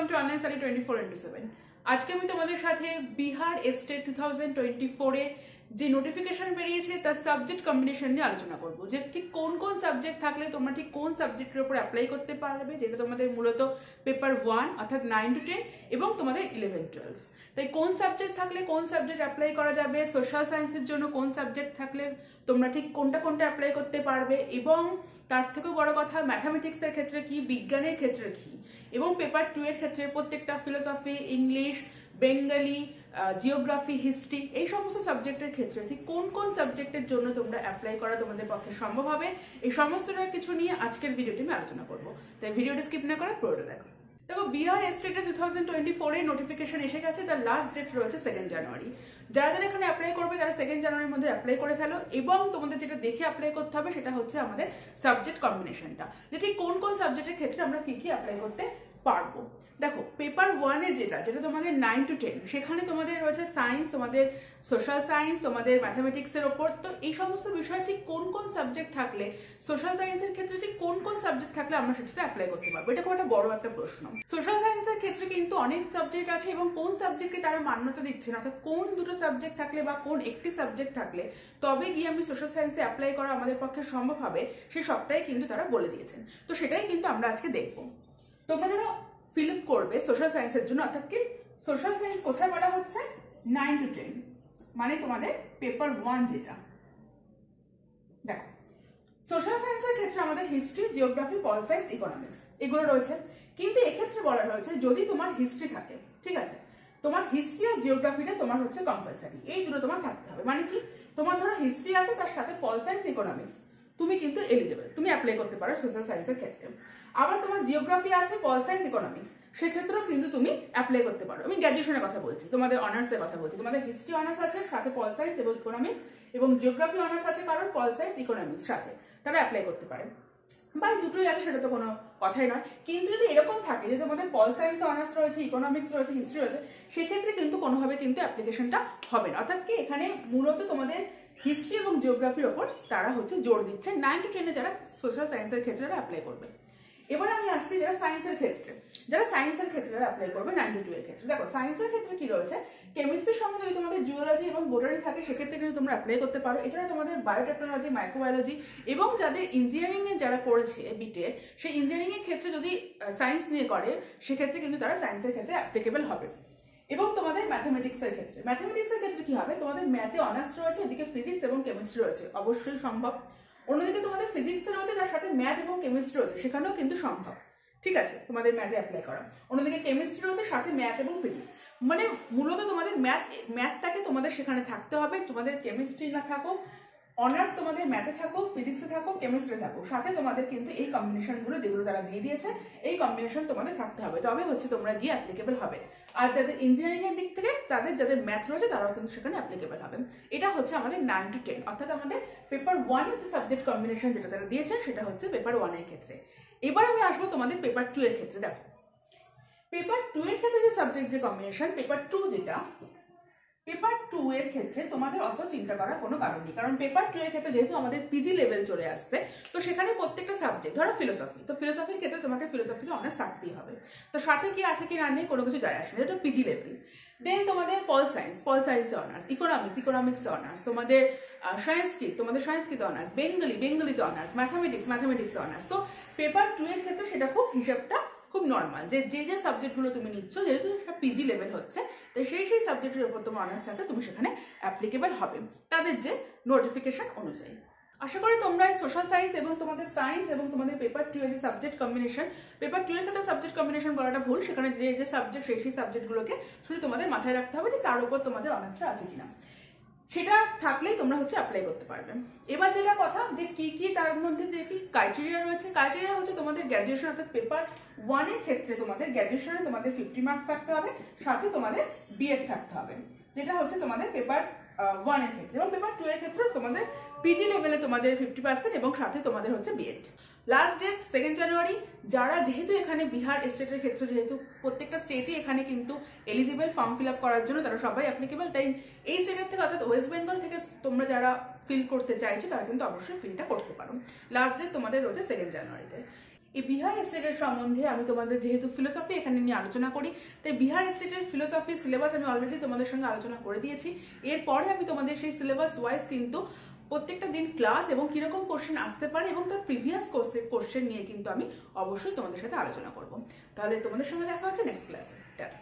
Welcome to online study 24/7। আজকে আমি তোমাদের সাথে বিহার এস্টেট 2024 এ যে নোটিফিকেশন বেরিয়েছে তার সাবজেক্ট কম্বিনেশন নিয়ে আলোচনা করব, যে ঠিক কোন কোন সাবজেক্ট থাকলে তোমরা ঠিক কোন সাবজেক্টের উপর অ্যাপ্লাই করতে পারবে, যেটা তোমাদের মূলত পেপার 1 অর্থাৎ 9 to 10 এবং তোমাদের 11-12। তাই কোন সাবজেক্ট থাকলে কোন সাবজেক্ট অ্যাপ্লাই করা যাবে, সোশ্যাল সায়েন্সের জন্য কোন সাবজেক্ট থাকলে তোমরা ঠিক কোনটা কোনটা অ্যাপ্লাই করতে পারবে, এবং তার থেকেও বড় কথা ম্যাথামেটিক্সের ক্ষেত্রে কি, বিজ্ঞানের ক্ষেত্রে কি, এবং পেপার 2 এর ক্ষেত্রে প্রত্যেকটা philosophy, English, Bengali, geography, history, এই সমস্ত সাবজেক্টের ক্ষেত্রে ঠিক কোন কোন সাবজেক্টের জন্য তোমরা অ্যাপ্লাই করা তোমাদের পক্ষে সম্ভব হবে, এই সমস্তটা কিছু নিয়ে আজকের ভিডিওটি আমি আলোচনা করবো। তাই ভিডিওটি স্কিপ না করে পুরোটা দেখো। দেখো, বিহার এস্টেটে 2024 এর নোটিফিকেশন এসে গেছে। তার লাস্ট ডেট রয়েছে 2 জানুয়ারি। যারা যারা এখানে অ্যাপ্লাই করবে তারা 2 জানুয়ারির মধ্যে অ্যাপ্লাই করে ফেলো, এবং তোমাদের যেটা দেখে অ্যাপ্লাই করতে হবে সেটা হচ্ছে আমাদের সাবজেক্ট কম্বিনেশনটা, যে ঠিক কোন কোন সাবজেক্টের ক্ষেত্রে আমরা কি কি অ্যাপ্লাই করতে পারবো। দেখো, পেপার 1 এ যেটা তোমাদের 9 to 10, সেখানে তোমাদের রয়েছে সায়েন্স, তোমাদের সোশ্যাল সায়েন্স, তোমাদের ম্যাথামেটিক্সের ওপর। তো এই সমস্ত বিষয় ঠিক কোন কোন সাবজেক্ট থাকলে, সোশ্যাল সায়েন্সের ক্ষেত্রে ঠিক কোন কোন সাবজেক্ট থাকলে আমরা সেটা অ্যাপ্লাই করতে পারবো, এটা খুব একটা বড় একটা প্রশ্ন। সোশ্যাল সায়েন্সের ক্ষেত্রে কিন্তু অনেক সাবজেক্ট আছে, এবং কোন সাবজেক্টকে তারা মান্যতা দিচ্ছে না, অর্থাৎ কোন দুটো সাবজেক্ট থাকলে বা কোন একটি সাবজেক্ট থাকলে তবে গিয়ে আমি সোশ্যাল সায়েন্সে অ্যাপ্লাই করা আমাদের পক্ষে সম্ভব হবে, সে সবটাই কিন্তু তারা বলে দিয়েছেন। তো সেটাই কিন্তু আমরা আজকে দেখবো। তোমরা যারা ফিল আপ করবে সোশ্যাল সায়েন্সের জন্য, অর্থাৎ কি সোশ্যাল সায়েন্স কোথায় বলা হচ্ছে, 9 to 10, মানে তোমাদের পেপার 1 যেটা। দেখো, সোশ্যাল সায়েন্সের ক্ষেত্রে আমাদের history, geography, pol science, economics এগুলো রয়েছে। কিন্তু এক্ষেত্রে বলা রয়েছে যদি তোমার হিস্ট্রি থাকে, ঠিক আছে, তোমার হিস্ট্রি আর জিওগ্রাফিটা তোমার হচ্ছে কম্পালসারি, এই দুটো তোমার থাকতে হবে। মানে কি, তোমার ধরো হিস্ট্রি আছে, তার সাথে পল সায়েন্স, ইকোনমিক্স, তুমি কিন্তু এলিজিবল, তুমি অ্যাপ্লাই করতে পারো সোশ্যাল সায়েন্সের ক্ষেত্রে। আবার তোমার জিওগ্রাফি আছে, পল সায়েন্স, ইকোনমিক্স, সেক্ষেত্রেও কিন্তু তুমি অ্যাপ্লাই করতে পারো। আমি গ্র্যাজুয়েশনের কথা বলছি, তোমাদের অনার্সের কথা বলছি। তোমাদের হিস্ট্রি অনার্স আছে, সাথে পল সায়েন্স এবং ইকোনমিক্স, এবং জিওগ্রাফি অনার্স আছে কারণ, পল সায়েন্স, ইকোনমিক্স সাথে, তারা অ্যাপ্লাই করতে পারে। বা দুটোই আছে, সেটা তো কোনো কথাই নয়। কিন্তু যদি এরকম থাকে যে তোমাদের পল সায়েন্স অনার্স রয়েছে, ইকোনমিক্স রয়েছে, হিস্ট্রি রয়েছে, সেক্ষেত্রে কিন্তু কোনোভাবে কিন্তু অ্যাপ্লিকেশনটা হবে না। অর্থাৎ কি, এখানে মূলত তোমাদের হিস্ট্রি এবং জিওগ্রাফির ওপর তারা হচ্ছে জোর দিচ্ছে 9 to 10 যারা সোশ্যাল সায়েন্সের ক্ষেত্রে অ্যাপ্লাই করবে। এবার আমি আসছি যারা সায়েন্সের ক্ষেত্রে অ্যাপ্লাই করবে 9 to 12 এর ক্ষেত্রে। দেখো, সায়েন্সের ক্ষেত্রে কি রয়েছে, কেমিস্ট্রির সঙ্গে যদি তোমাদের জিওলজি এবং বোটানি থাকে সেক্ষেত্রে কিন্তু তোমরা অ্যাপ্লাই করতে পারো। এছাড়া তোমাদের বায়োটেকনোলজি, মাইক্রোবায়োলজি, এবং যাদের ইঞ্জিনিয়ারিং এ যারা করেছে বিটেক, সেই ইঞ্জিনিয়ারিং এর ক্ষেত্রে যদি সায়েন্স নিয়ে করে, সেক্ষেত্রে কিন্তু তারা সায়েন্সের ক্ষেত্রে অ্যাপ্লিকেবল হবে। এবং তোমাদের ম্যাথামেটিক্সের ক্ষেত্রে কি হবে, তোমাদের ম্যাথে অনার্স রয়েছে, এদিকে ফিজিক্স এবং কেমিস্ট্রি রয়েছে, অবশ্যই সম্ভব। অন্যদিকে তোমাদের ফিজিক্স রয়েছে, তার সাথে ম্যাথ এবং কেমিস্ট্রি রয়েছে, সেখানেও কিন্তু সম্ভব, ঠিক আছে, তোমাদের ম্যাথে অ্যাপ্লাই করা। অন্যদিকে কেমিস্ট্রি রয়েছে, সাথে ম্যাথ এবং ফিজিক্স, মানে মূলত তোমাদের ম্যাথটাকে তোমাদের সেখানে থাকতে হবে। তোমাদের কেমিস্ট্রি না থাকো, অনার্স তোমাদের ম্যাথে থাকো, ফিজিক্সে থাকো, কেমিস্ট্রি থাকো, সাথে তোমাদের কিন্তু এই কম্বিনেশনগুলো যেগুলো তারা দিয়ে দিয়েছে, এই কম্বিনেশন তোমাদের থাকতে হবে, তবে হচ্ছে তোমরা গিয়ে অ্যাপ্লিকেবল হবে। আর যাদের ইঞ্জিনিয়ারিং এর দিক থেকে যাদের ম্যাথ রয়েছে তারাও কিন্তু সেখানে অ্যাপ্লিকেবল হবে। এটা হচ্ছে আমাদের 9 to 10, অর্থাৎ আমাদের পেপার 1 এর যে সাবজেক্ট কম্বিনেশন যেটা তারা দিয়েছেন সেটা হচ্ছে পেপার 1 এর ক্ষেত্রে। এবার আমি আসবো তোমাদের পেপার 2 এর ক্ষেত্রে। দেখো, পেপার 2 এর ক্ষেত্রে যে সাবজেক্ট যে কম্বিনেশন, পেপার 2 যেটা, পেপার 2 এর ক্ষেত্রে তোমাদের অত চিন্তা করার কোনো কারণ নেই, কারণ পেপার 2 এর ক্ষেত্রে যেহেতু আমাদের পিজি লেভেল চলে আসছে, তো সেখানে প্রত্যেকটা সাবজেক্ট, ধরো ফিলোসফি, তো ফিলোসফির ক্ষেত্রে তোমাকে ফিলোসফিতে অনার্স থাকতেই হবে। তো সাথে কি আছে কি না নেই কোনো কিছু যায় আসে না, এটা পিজি লেভেল। দেন তোমাদের pol science honours, economics honours, তোমাদের সংস্কৃত অনার্স, বেঙ্গলিতে অনার্স, ম্যাথামেটিক্স অনার্স। তো পেপার 2 এর ক্ষেত্রে সেটা খুব হিসাবটা খুব নর্মাল, যে সাবজেক্টগুলো তুমি নিচ্ছ, যেহেতু সেটা পিজি লেভেল হচ্ছে, তো সেই সাবজেক্টের উপর তোমার অনার্স থাকলে তুমি সেখানে অ্যাপ্লিকেবল হবে তাদের যে নোটিফিকেশন অনুযায়ী। আশা করি তোমরা এই সোশ্যাল সায়েন্স এবং তোমাদের সায়েন্স এবং তোমাদের পেপার 2 এর যে সাবজেক্ট কম্বিনেশন, পেপার 2 এর ক্ষেত্রে সাবজেক্ট কম্বিনেশন বলাটা ভুল, সেখানে যে সাবজেক্ট সেই সাবজেক্টগুলোকে শুধু তোমাদের মাথায় রাখতে হবে যে তার উপর তোমাদের অনার্সটা আছে কিনা, সেটা থাকলেই তোমরা হচ্ছে অ্যাপ্লাই করতে পারবে। এবার যেটা কথা, যে কি তার মধ্যে যে কি ক্রাইটেরিয়া রয়েছে, ক্রাইটেরিয়া হচ্ছে তোমাদের গ্র্যাজুয়েশন, অর্থাৎ পেপার 1 এর ক্ষেত্রে তোমাদের গ্র্যাজুয়েশনে তোমাদের 50 মার্কস থাকতে হবে, সাথে তোমাদের বিএড থাকতে হবে, যেটা হচ্ছে তোমাদের পেপার 1 এর ক্ষেত্রে। এবং পেপার 2 এর ক্ষেত্রে তোমাদের পিজি লেভেলে তোমাদের 50% এবং সাথে তোমাদের হচ্ছে বিএড। লাস্ট ডেট 2 জানুয়ারি। যারা যেহেতু এখানে বিহার স্টেটের ক্ষেত্রে, যেহেতু প্রত্যেকটা স্টেটই এখানে কিন্তু এলিজিবল ফর্ম ফিল আপ করার জন্য, তারা সবাই অ্যাপ্লিকেবল, তাই এই স্টেটের থেকে অর্থাৎ ওয়েস্ট বেঙ্গল থেকে তোমরা যারা ফিল করতে চাইছো তারা কিন্তু অবশ্যই ফিলটা করতে পারো। লাস্ট ডেট তোমাদের রয়েছে 2 জানুয়ারিতে। এই বিহার স্টেটের সম্বন্ধে আমি তোমাদের যেহেতু ফিলোসফি এখানে নিয়ে আলোচনা করি, তাই বিহার স্টেটের ফিলোসফি সিলেবাস আমি অলরেডি তোমাদের সঙ্গে আলোচনা করে দিয়েছি। এরপরে আমি তোমাদের সেই সিলেবাস ওয়াইজ কিন্তু প্রত্যেকটা দিন ক্লাস এবং কিরকম কোশ্চেন আসতে পারে এবং তার প্রিভিয়াস কোশ্চেন নিয়ে কিন্তু আমি অবশ্যই তোমাদের সাথে আলোচনা করব। তাহলে তোমাদের সঙ্গে দেখা হচ্ছে নেক্সট ক্লাসে। টাটা।